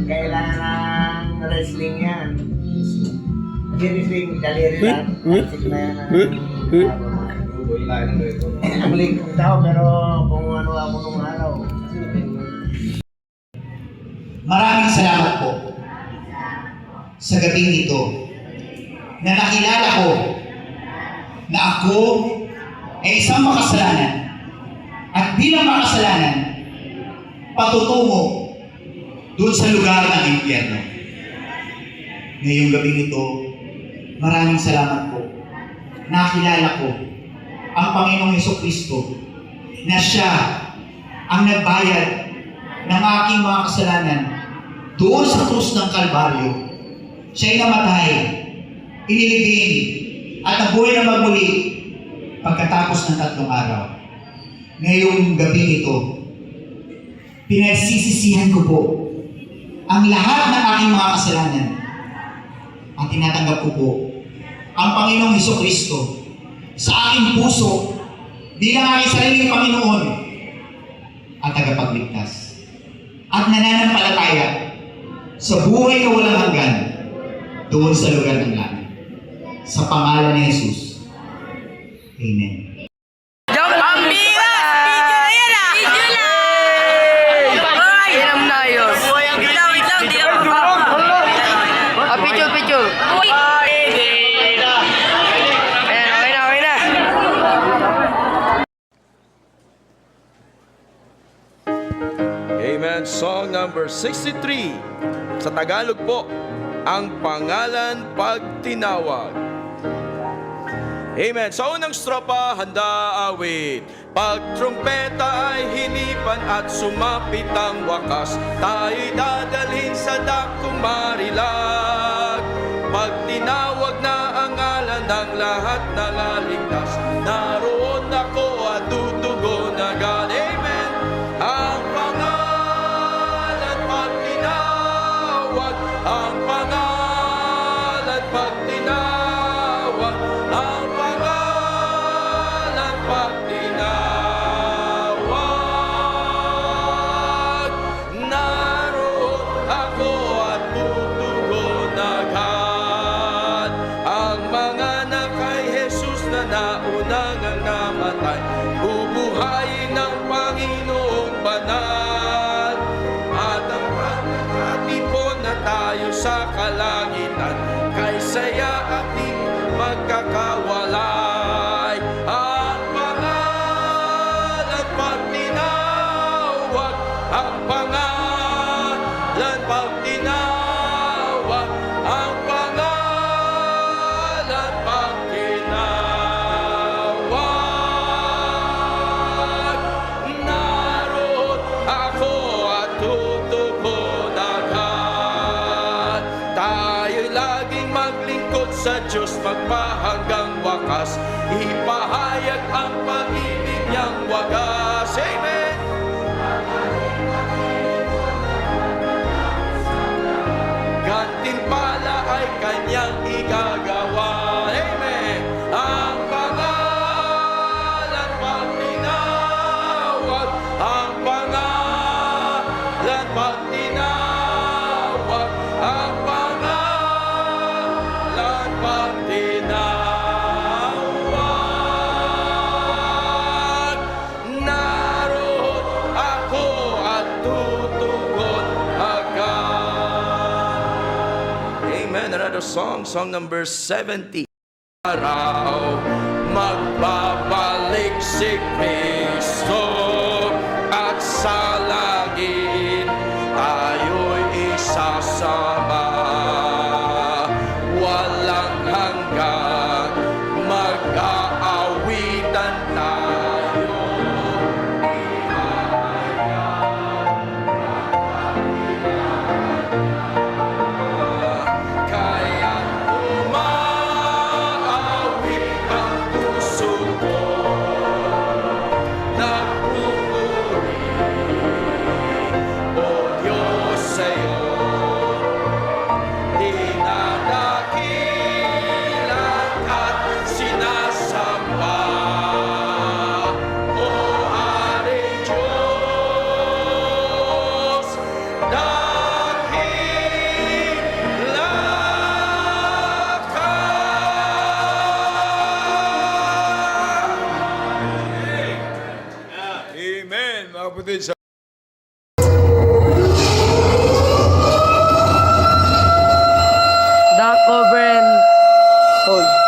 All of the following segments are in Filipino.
Kailangan ng wrestling yan. Wrestling, daliri lang. Ang lingkong tao, pero kung ano ako nung araw. Maraming salamat po sa gabing ito na nakilala ko na ako ay isang makasalanan at bilang makasalanan patutungo doon sa lugar ng impyerno. Ngayong gabing ito, maraming salamat po. Nakilala ko ang Panginoong Hesukristo na siya ang nagbayad ng aking mga kasalanan doon sa krus ng Kalbaryo. Siya'y namatay, inilibing, at nabuhay na magmuli pagkatapos ng 3 araw. Ngayong gabi ito, pinagsisisihan ko po ang lahat ng aking mga kasalanan at tinatanggap ko po ang Panginoong Hesukristo sa aking puso bilang aking sariling Panginoon at tagapagligtas at nananampalataya sa buhay na walang hanggan doon sa lugar ng langit. Sa pangalan ni Jesus. Amen. Amen. Song number 63. Sa Tagalog po, ang pangalan pag tinawag. Amen. Sa unang stropa, handa awit. Pag trumpeta ay hinipan at sumapit ang wakas, tayo'y dadalhin sa dakong marilag. Pag tinawag na ang ngalan ng lahat na laligtas, naroon ako at tutugon agad. Amen. Ang pangalan pag tinawag, ang pangalan pag tinawag, ang pangalan pag tinawag, naroon ako at tutugon agad. Ang mga anak kay Jesus na naunang ang namatay, bubuhayin ng Panginoong banal. At ang pagkakatipon na tayo sa kalangitan, kay saya at di magkakawalay. Ang pangalan pag tinawag, ang pangalan pag tinawag, ang pangalan pag tinawag, naroon ako at tutugon agad. Tayo'y laging maglingkod sa Diyos, magpahanggang wakas, ipahayag ang pag-ibig niyang wagas. Amen. Gantimpala ay kanyang igagawa. Amen. Ang pangalan pag tinawag, ang pangalan pag tinawag, ang pangalan pag tinawag, naroon ako at tutugon agad. Amen. Another song, song number 70. Araw, magbabalik si Kristo at sa langit tayo'y isasama. Walang hanggan, mag-aawitan tayo. Kaya umaawit ang puso kapatid, sa Dark over and hold.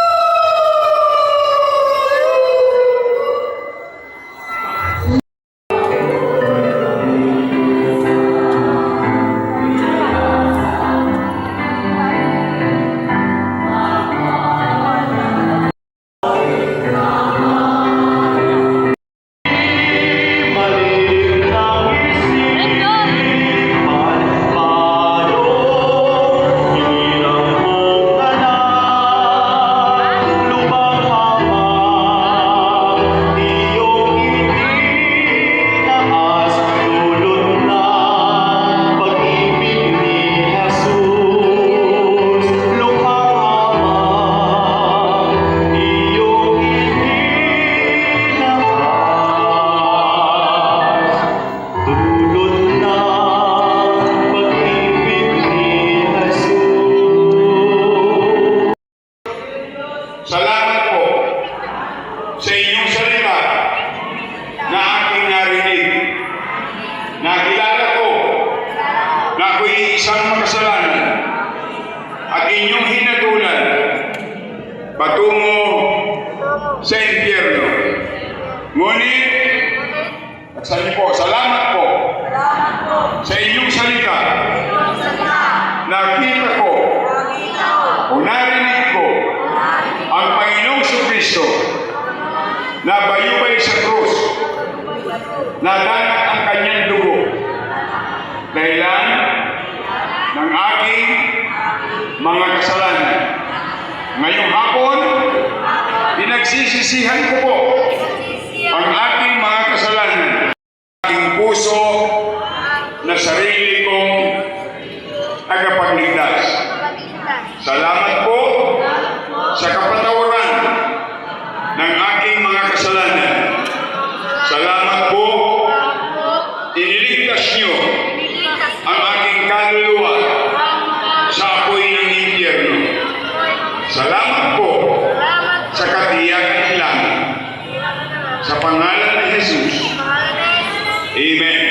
Salamat po sa inyong salita na aking narinig. Nakilala ko na ako'y isang makasalanan at inyong hinatulan patungo sa impyerno. Ngunit, sabi po, salamat po sa inyong salita. Nakita ko o narinig ko ang Panginoong Kristo na bayubay sa krus, nadanat ang kanyang dugo dahilan ng aking mga kasalanan. Ngayong hapon, pinagsisisihan ko po ang aking mga kasalanan, aking puso na sarili kong tagapagligtas. Salamat po sa kapatawaran ng aking mga kasalanan. Salamat po, iniligtas niyo ang aking kaluluwa sa apoy ng impyerno. Salamat po sa katiyakan ng langit. Sa pangalan ni Jesus. Amen.